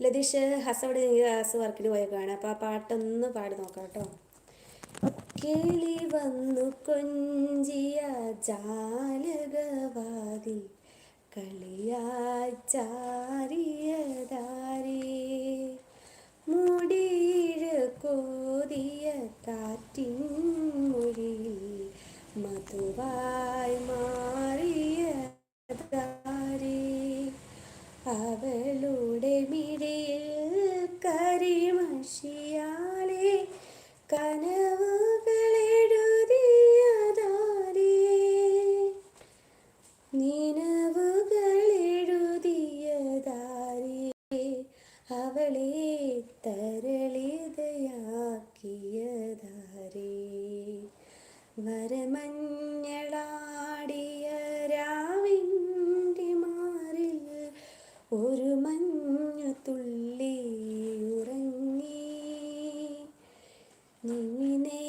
ലതീഷ് ഹസവിടെ ഹസ് വർക്കിന് പോയേക്കാണ്. അപ്പോൾ ആ പാട്ടൊന്ന് പാടി നോക്കാം കേട്ടോ. കിളി വന്നു കൊഞ്ചിയ ജാലകവാതിൽ കളിയായി ചാരിയതാരേ, മുടിയിഴ കോതിയ കാറ്റിൻ മൊഴിയിൽ മധുവായി മാറിയതാരേ, അവളുടെ മിഴിയിൽ കരിമഷിയാലെ കനവുകളെഴുതിയതാരേ, നിനവുകളെഴുതിയതാരേ, അവളെ തരളിതയാക്കിയതാരേ, വരമഞ്ഞളാടിയ രാവിൻ്റെ മാറിൽ ഒരു മഞ്ഞു തുള്ളി ഉറങ്ങി, നീ